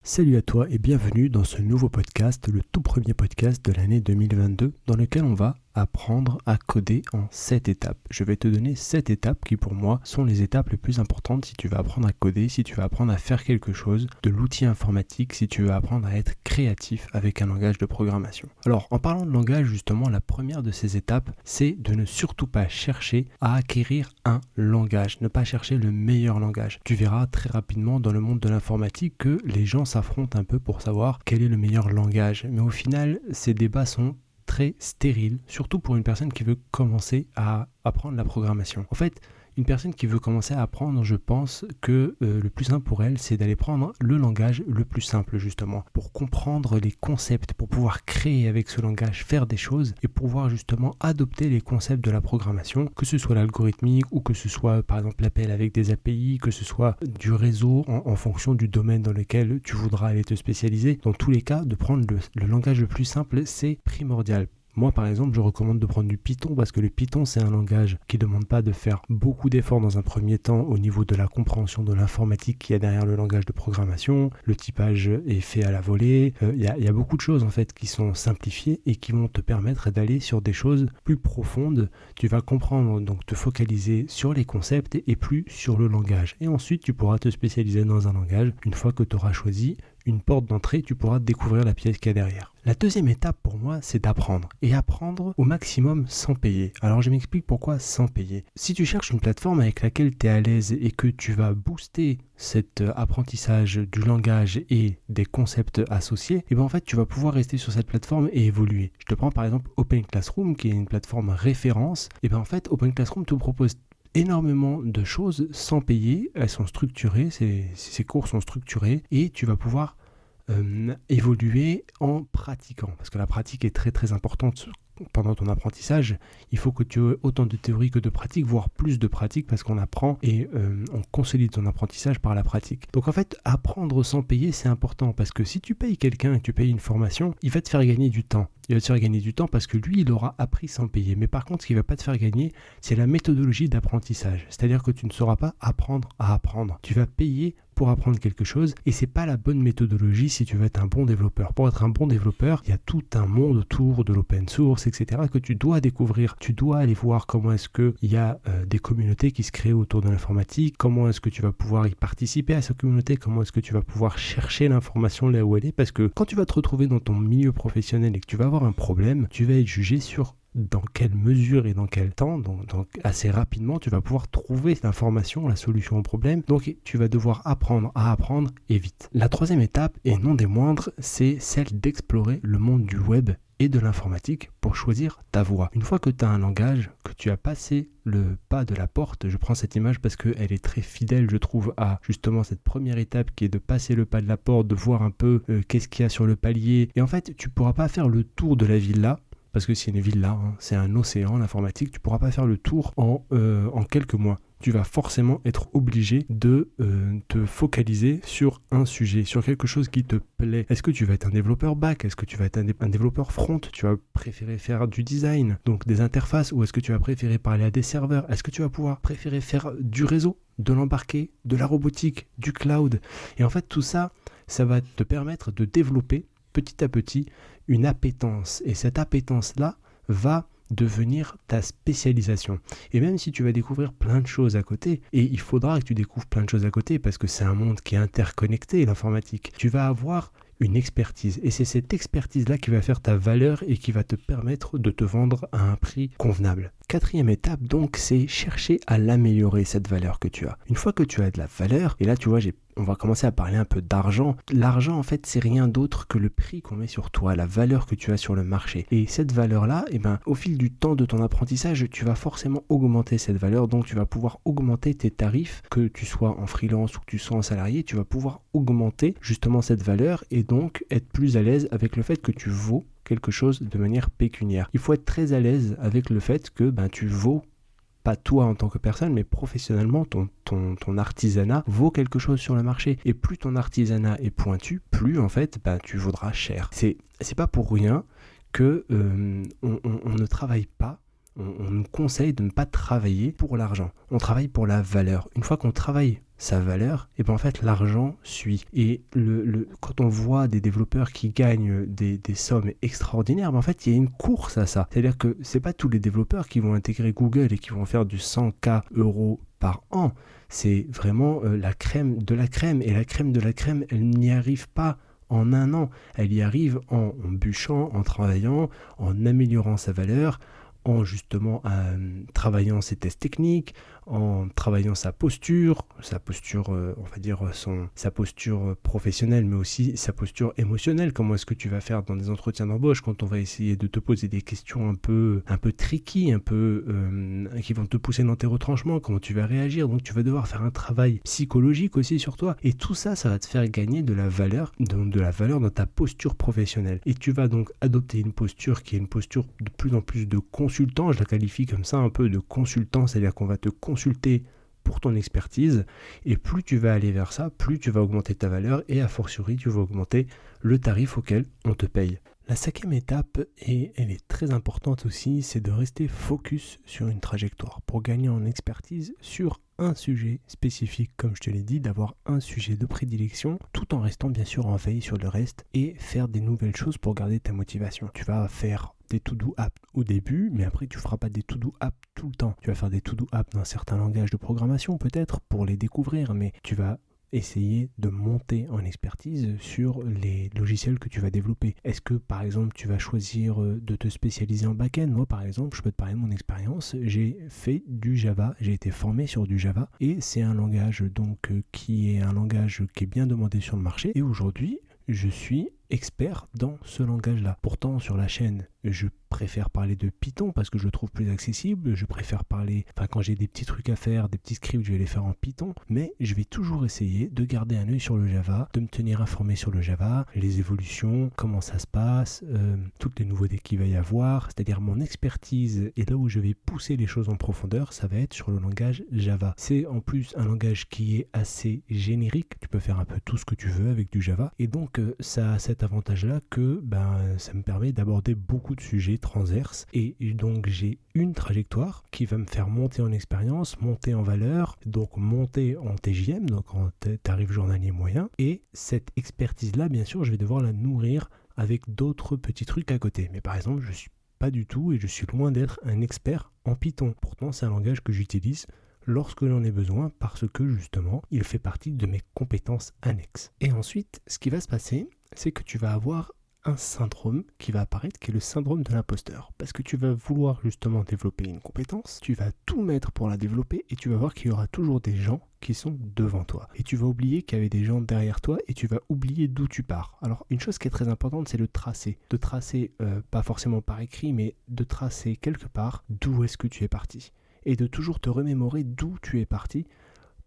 Salut à toi et bienvenue dans ce nouveau podcast, le tout premier podcast de l'année 2022 dans lequel on va apprendre à coder en 7 étapes. Je vais te donner 7 étapes qui pour moi sont les étapes les plus importantes si tu veux apprendre à coder, si tu veux apprendre à faire quelque chose de l'outil informatique, si tu veux apprendre à être créatif avec un langage de programmation. Alors en parlant de langage justement, la première de ces étapes, c'est de ne surtout pas chercher à acquérir un langage, ne pas chercher le meilleur langage. Tu verras très rapidement dans le monde de l'informatique que les gens s'affrontent un peu pour savoir quel est le meilleur langage. Mais au final, ces débats sont très stériles, surtout pour une personne qui veut commencer à apprendre la programmation. En fait, une personne qui veut commencer à apprendre, je pense que le plus simple pour elle, c'est d'aller prendre le langage le plus simple justement, pour comprendre les concepts, pour pouvoir créer avec ce langage, faire des choses et pouvoir justement adopter les concepts de la programmation, que ce soit l'algorithmique ou que ce soit par exemple l'appel avec des API, que ce soit du réseau en fonction du domaine dans lequel tu voudras aller te spécialiser. Dans tous les cas, de prendre le langage le plus simple, c'est primordial. Moi, par exemple, je recommande de prendre du Python parce que le Python, c'est un langage qui ne demande pas de faire beaucoup d'efforts dans un premier temps au niveau de la compréhension de l'informatique qu'il y a derrière le langage de programmation. Le typage est fait à la volée. Il y a beaucoup de choses en fait qui sont simplifiées et qui vont te permettre d'aller sur des choses plus profondes. Tu vas comprendre, donc te focaliser sur les concepts et plus sur le langage. Et ensuite, tu pourras te spécialiser dans un langage. Une fois que tu auras choisi une porte d'entrée, tu pourras découvrir la pièce qu'il y a derrière. La deuxième étape pour moi, c'est d'apprendre. Et apprendre au maximum sans payer. Alors je m'explique pourquoi sans payer. Si tu cherches une plateforme avec laquelle tu es à l'aise et que tu vas booster cet apprentissage du langage et des concepts associés, et bien en fait tu vas pouvoir rester sur cette plateforme et évoluer. Je te prends par exemple Open Classroom qui est une plateforme référence. Et bien en fait Open Classroom te propose énormément de choses sans payer, elles sont structurées, ces cours sont structurés et tu vas pouvoir évoluer en pratiquant, parce que la pratique est très très importante pendant ton apprentissage. Il faut que tu aies autant de théorie que de pratique, voire plus de pratique, parce qu'on apprend et on consolide ton apprentissage par la pratique. Donc en fait, apprendre sans payer, c'est important, parce que si tu payes quelqu'un et tu payes une formation, il va te faire gagner du temps. Il va te faire gagner du temps parce que lui, il aura appris sans payer. Mais par contre, ce qui ne va pas te faire gagner, c'est la méthodologie d'apprentissage. C'est-à-dire que tu ne sauras pas apprendre à apprendre. Tu vas payer pour apprendre quelque chose et c'est pas la bonne méthodologie si tu veux être un bon développeur. Pour être un bon développeur, il y a tout un monde autour de l'open source, etc. que tu dois découvrir. Tu dois aller voir comment est-ce qu'il y a des communautés qui se créent autour de l'informatique, comment est-ce que tu vas pouvoir y participer à cette communauté, comment est-ce que tu vas pouvoir chercher l'information là où elle est, parce que quand tu vas te retrouver dans ton milieu professionnel et que tu vas avoir un problème, tu vas être jugé sur dans quelle mesure et dans quel temps, donc assez rapidement, tu vas pouvoir trouver l'information, la solution au problème. Donc tu vas devoir apprendre à apprendre et vite. La troisième étape, et non des moindres, c'est celle d'explorer le monde du web et de l'informatique pour choisir ta voie. Une fois que tu as un langage, que tu as passé le pas de la porte, je prends cette image parce qu'elle est très fidèle, je trouve, à justement cette première étape qui est de passer le pas de la porte, de voir un peu qu'est-ce qu'il y a sur le palier. Et en fait, tu ne pourras pas faire le tour de la villa, parce que c'est une villa, c'est un océan, l'informatique, tu ne pourras pas faire le tour en quelques mois. Tu vas forcément être obligé de te focaliser sur un sujet, sur quelque chose qui te plaît. Est-ce que tu vas être un développeur back? Est-ce que tu vas être un développeur front? Tu vas préférer faire du design, donc des interfaces, ou est-ce que tu vas préférer parler à des serveurs? Est-ce que tu vas pouvoir préférer faire du réseau, de l'embarqué, de la robotique, du cloud? Et en fait, tout ça, ça va te permettre de développer petit à petit une appétence. Et cette appétence-là va devenir ta spécialisation. Et même si tu vas découvrir plein de choses à côté, et il faudra que tu découvres plein de choses à côté parce que c'est un monde qui est interconnecté, l'informatique, tu vas avoir une expertise. Et c'est cette expertise-là qui va faire ta valeur et qui va te permettre de te vendre à un prix convenable. Quatrième étape, donc, c'est chercher à l'améliorer, cette valeur que tu as. Une fois que tu as de la valeur, et là, tu vois, on va commencer à parler un peu d'argent. L'argent, en fait, c'est rien d'autre que le prix qu'on met sur toi, la valeur que tu as sur le marché. Et cette valeur-là, au fil du temps de ton apprentissage, tu vas forcément augmenter cette valeur. Donc, tu vas pouvoir augmenter tes tarifs, que tu sois en freelance ou que tu sois en salarié, tu vas pouvoir augmenter justement cette valeur et donc être plus à l'aise avec le fait que tu vaux quelque chose de manière pécuniaire. Il faut être très à l'aise avec le fait que tu vaux, pas toi en tant que personne, mais professionnellement, ton artisanat vaut quelque chose sur le marché. Et plus ton artisanat est pointu, plus en fait, tu vaudras cher. C'est pas pour rien que on ne travaille pas On nous conseille de ne pas travailler pour l'argent. On travaille pour la valeur. Une fois qu'on travaille sa valeur, et ben en fait l'argent suit. Et quand on voit des développeurs qui gagnent des sommes extraordinaires, ben en fait il y a une course à ça. C'est-à-dire que c'est pas tous les développeurs qui vont intégrer Google et qui vont faire du 100K euros par an. C'est vraiment la crème de la crème. Et la crème de la crème, elle n'y arrive pas en un an. Elle y arrive en bûchant, en travaillant, en améliorant sa valeur, en justement travaillant ses tests techniques, en travaillant sa posture, on va dire sa posture professionnelle, mais aussi sa posture émotionnelle. Comment est-ce que tu vas faire dans des entretiens d'embauche quand on va essayer de te poser des questions un peu tricky, qui vont te pousser dans tes retranchements, comment tu vas réagir. Donc tu vas devoir faire un travail psychologique aussi sur toi. Et tout ça, ça va te faire gagner de la valeur dans ta posture professionnelle. Et tu vas donc adopter une posture qui est une posture de plus en plus de consultant. Je la qualifie comme ça un peu de consultant, c'est-à-dire qu'on va te consulter pour ton expertise, et plus tu vas aller vers ça, plus tu vas augmenter ta valeur, et a fortiori tu vas augmenter le tarif auquel on te paye. La 5e étape, et elle est très importante aussi, c'est de rester focus sur une trajectoire pour gagner en expertise sur un sujet spécifique, comme je te l'ai dit, d'avoir un sujet de prédilection tout en restant bien sûr en veille sur le reste et faire des nouvelles choses pour garder ta motivation. Tu vas faire des to-do apps au début, mais après tu feras pas des to-do apps tout le temps. Tu vas faire des to-do apps dans certains langages de programmation peut-être pour les découvrir, mais tu vas essayer de monter en expertise sur les logiciels que tu vas développer. Est-ce que par exemple tu vas choisir de te spécialiser en back-end? Moi par exemple, je peux te parler de mon expérience, j'ai fait du Java, j'ai été formé sur du Java et c'est un langage donc qui est bien demandé sur le marché, et aujourd'hui je suis expert dans ce langage-là. Pourtant, sur la chaîne, je préfère parler de Python parce que je le trouve plus accessible. Je préfère quand j'ai des petits trucs à faire, des petits scripts, je vais les faire en Python. Mais je vais toujours essayer de garder un œil sur le Java, de me tenir informé sur le Java, les évolutions, comment ça se passe, toutes les nouveautés qu'il va y avoir. C'est-à-dire mon expertise et là où je vais pousser les choses en profondeur, ça va être sur le langage Java. C'est en plus un langage qui est assez générique. Tu peux faire un peu tout ce que tu veux avec du Java. Et donc, ça a cet avantage-là que ça me permet d'aborder beaucoup de sujets transverses, et donc j'ai une trajectoire qui va me faire monter en expérience, monter en valeur, donc monter en TJM, donc en tarif journalier moyen, et cette expertise-là, bien sûr, je vais devoir la nourrir avec d'autres petits trucs à côté. Mais par exemple, je suis pas du tout et je suis loin d'être un expert en Python. Pourtant, c'est un langage que j'utilise lorsque j'en ai besoin parce que justement, il fait partie de mes compétences annexes. Et ensuite, ce qui va se passer, c'est que tu vas avoir un syndrome qui va apparaître, qui est le syndrome de l'imposteur. Parce que tu vas vouloir justement développer une compétence, tu vas tout mettre pour la développer, et tu vas voir qu'il y aura toujours des gens qui sont devant toi. Et tu vas oublier qu'il y avait des gens derrière toi, et tu vas oublier d'où tu pars. Alors, une chose qui est très importante, c'est le tracer. De tracer, pas forcément par écrit, mais de tracer quelque part d'où est-ce que tu es parti. Et de toujours te remémorer d'où tu es parti,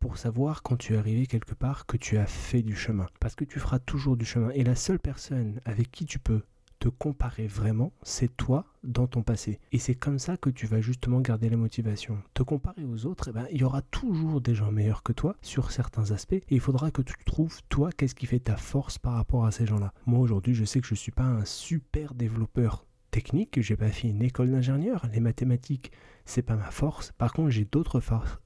pour savoir quand tu es arrivé quelque part que tu as fait du chemin. Parce que tu feras toujours du chemin. Et la seule personne avec qui tu peux te comparer vraiment, c'est toi dans ton passé. Et c'est comme ça que tu vas justement garder la motivation. Te comparer aux autres, il y aura toujours des gens meilleurs que toi sur certains aspects. Et il faudra que tu trouves, toi, qu'est-ce qui fait ta force par rapport à ces gens-là. Moi, aujourd'hui, je sais que je ne suis pas un super développeur technique, j'ai pas fait une école d'ingénieur, les mathématiques c'est pas ma force. Par contre j'ai d'autres forces,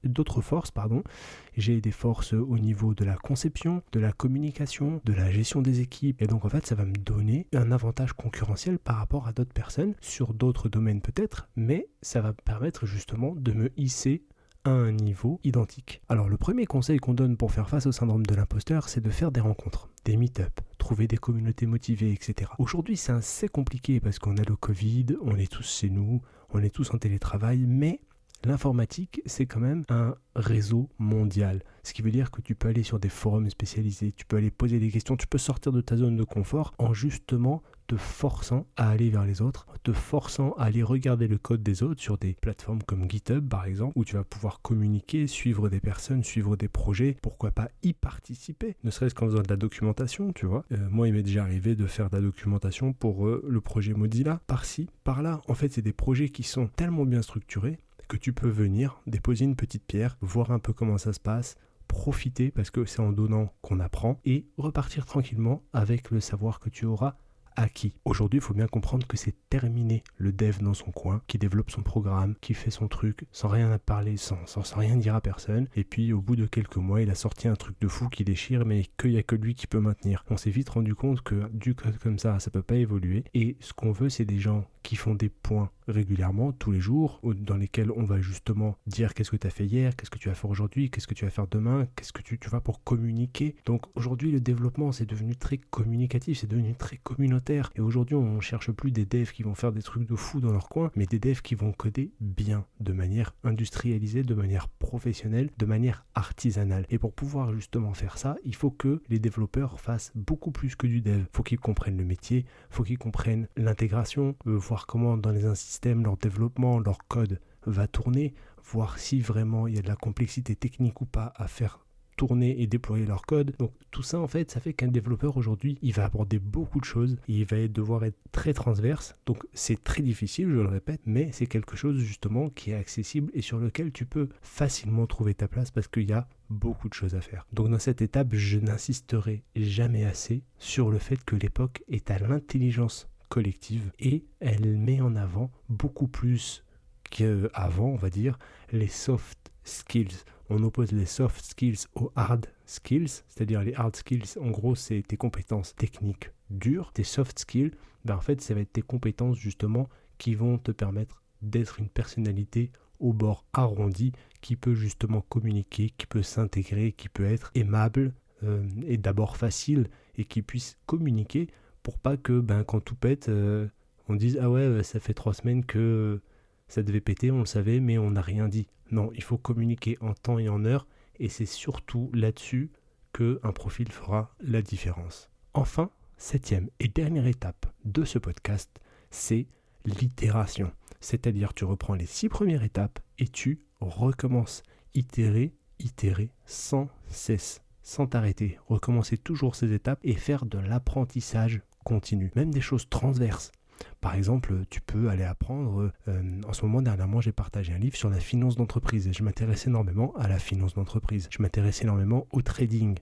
j'ai des forces au niveau de la conception, de la communication, de la gestion des équipes, et donc en fait ça va me donner un avantage concurrentiel par rapport à d'autres personnes sur d'autres domaines peut-être, mais ça va me permettre justement de me hisser à un niveau identique. Alors le premier conseil qu'on donne pour faire face au syndrome de l'imposteur, c'est de faire des rencontres, des meet-up, trouver des communautés motivées, etc. Aujourd'hui c'est assez compliqué parce qu'on a le Covid, on est tous chez nous, on est tous en télétravail, mais l'informatique c'est quand même un réseau mondial. Ce qui veut dire que tu peux aller sur des forums spécialisés, tu peux aller poser des questions, tu peux sortir de ta zone de confort en justement te forçant à aller vers les autres, te forçant à aller regarder le code des autres sur des plateformes comme GitHub par exemple, où tu vas pouvoir communiquer, suivre des personnes, suivre des projets, pourquoi pas y participer, ne serait-ce qu'en faisant de la documentation, tu vois. Moi il m'est déjà arrivé de faire de la documentation pour le projet Mozilla, par-ci, par-là. En fait c'est des projets qui sont tellement bien structurés que tu peux venir déposer une petite pierre, voir un peu comment ça se passe, profiter parce que c'est en donnant qu'on apprend, et repartir tranquillement avec le savoir que tu auras acquis. Aujourd'hui, il faut bien comprendre que c'est terminé le dev dans son coin, qui développe son programme, qui fait son truc sans rien à parler, sans rien dire à personne. Et puis au bout de quelques mois, il a sorti un truc de fou qui déchire, mais qu'il n'y a que lui qui peut maintenir. On s'est vite rendu compte que du code comme ça peut pas évoluer. Et ce qu'on veut, c'est des gens qui font des points régulièrement, tous les jours, dans lesquels on va justement dire qu'est-ce que tu as fait hier, qu'est-ce que tu vas faire aujourd'hui, qu'est-ce que tu vas faire demain, qu'est-ce que tu vas pour communiquer. Donc aujourd'hui, le développement, c'est devenu très communicatif, c'est devenu très communautaire. Et aujourd'hui, on ne cherche plus des devs qui vont faire des trucs de fou dans leur coin, mais des devs qui vont coder bien, de manière industrialisée, de manière professionnelle, de manière artisanale. Et pour pouvoir justement faire ça, il faut que les développeurs fassent beaucoup plus que du dev. Il faut qu'ils comprennent le métier, il faut qu'ils comprennent l'intégration, voir comment dans un système, leur développement, leur code va tourner, voir si vraiment il y a de la complexité technique ou pas à faire tourner et déployer leur code. Donc tout ça en fait, ça fait qu'un développeur aujourd'hui, il va aborder beaucoup de choses, il va devoir être très transverse, donc c'est très difficile, je le répète, mais c'est quelque chose justement qui est accessible et sur lequel tu peux facilement trouver ta place parce qu'il y a beaucoup de choses à faire. Donc dans cette étape, je n'insisterai jamais assez sur le fait que l'époque est à l'intelligence collective et elle met en avant beaucoup plus qu'avant, on va dire, les soft skills. On oppose les soft skills aux hard skills, c'est-à-dire les hard skills, en gros, c'est tes compétences techniques dures. Tes soft skills, en fait, ça va être tes compétences justement qui vont te permettre d'être une personnalité au bord arrondi, qui peut justement communiquer, qui peut s'intégrer, qui peut être aimable et d'abord facile et qui puisse communiquer pour pas que quand tout pète, on dise « Ah ouais, ça fait 3 semaines que ça devait péter, on le savait, mais on n'a rien dit. » Non, il faut communiquer en temps et en heure, et c'est surtout là-dessus qu'un profil fera la différence. Enfin, 7e et dernière étape de ce podcast, c'est l'itération. C'est-à-dire, tu reprends les 6 premières étapes et tu recommences. Itérer sans cesse, sans t'arrêter. Recommencer toujours ces étapes et faire de l'apprentissage continu. Même des choses transverses. Par exemple, tu peux aller apprendre, en ce moment dernièrement j'ai partagé un livre sur la finance d'entreprise et je m'intéresse énormément à la finance d'entreprise. Je m'intéresse énormément au trading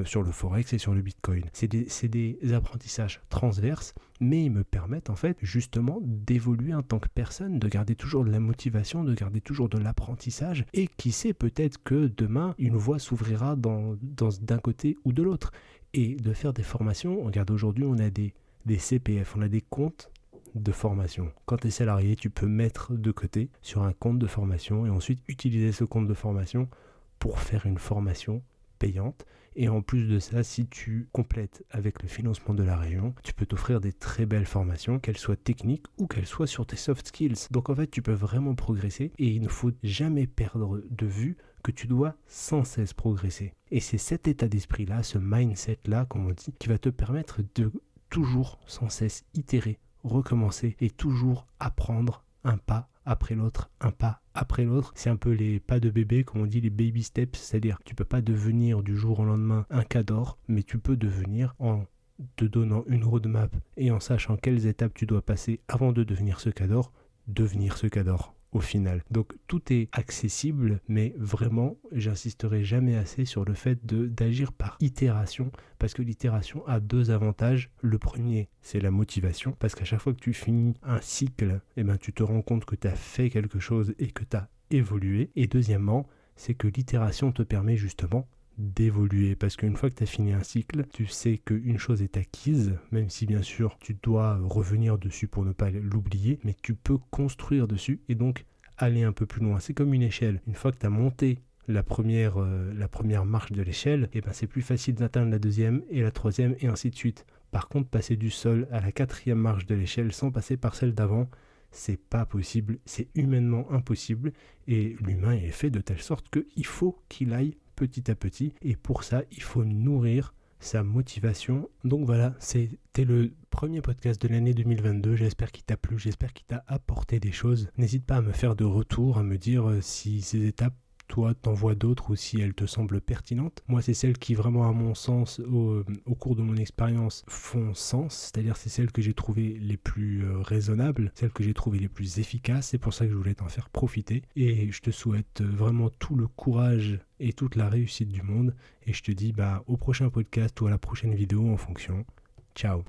sur le forex et sur le bitcoin. C'est des apprentissages transverses, mais ils me permettent en fait justement d'évoluer en tant que personne, de garder toujours de la motivation, de garder toujours de l'apprentissage et qui sait peut-être que demain une voie s'ouvrira d'un côté ou de l'autre et de faire des formations. Regarde, aujourd'hui on a des CPF, on a des comptes de formation. Quand tu es salarié, tu peux mettre de côté sur un compte de formation et ensuite utiliser ce compte de formation pour faire une formation payante. Et en plus de ça, si tu complètes avec le financement de la région, tu peux t'offrir des très belles formations, qu'elles soient techniques ou qu'elles soient sur tes soft skills. Donc en fait, tu peux vraiment progresser et il ne faut jamais perdre de vue que tu dois sans cesse progresser. Et c'est cet état d'esprit-là, ce mindset-là, comme on dit, qui va te permettre de toujours sans cesse itérer, recommencer et toujours apprendre un pas après l'autre, un pas après l'autre. C'est un peu les pas de bébé, comme on dit, les baby steps, c'est-à-dire tu peux pas devenir du jour au lendemain un cador, mais tu peux devenir en te donnant une roadmap et en sachant quelles étapes tu dois passer avant de devenir ce cador, devenir ce cador. Au final. Donc tout est accessible, mais vraiment, j'insisterai jamais assez sur le fait d'agir par itération, parce que l'itération a 2 avantages. Le premier, c'est la motivation, parce qu'à chaque fois que tu finis un cycle, tu te rends compte que tu as fait quelque chose et que tu as évolué. Et deuxièmement, c'est que l'itération te permet justement d'évoluer, parce qu'une fois que tu as fini un cycle, tu sais qu'une chose est acquise, même si bien sûr tu dois revenir dessus pour ne pas l'oublier, mais tu peux construire dessus et donc aller un peu plus loin. C'est comme une échelle. Une fois que tu as monté la première marche de l'échelle, c'est plus facile d'atteindre la 2e et la 3e et ainsi de suite. Par contre, passer du sol à la 4e marche de l'échelle sans passer par celle d'avant, c'est pas possible, c'est humainement impossible et l'humain est fait de telle sorte qu'il faut qu'il aille petit à petit et pour ça il faut nourrir sa motivation. Donc voilà, c'était le premier podcast de l'année 2022, j'espère qu'il t'a plu, j'espère qu'il t'a apporté des choses. N'hésite pas à me faire de retour, à me dire si ces étapes toi t'en vois d'autres ou si elles te semblent pertinentes. Moi c'est celles qui vraiment à mon sens au cours de mon expérience font sens, c'est-à-dire c'est celles que j'ai trouvées les plus raisonnables, celles que j'ai trouvées les plus efficaces, c'est pour ça que je voulais t'en faire profiter et je te souhaite vraiment tout le courage et toute la réussite du monde et je te dis au prochain podcast ou à la prochaine vidéo en fonction. Ciao.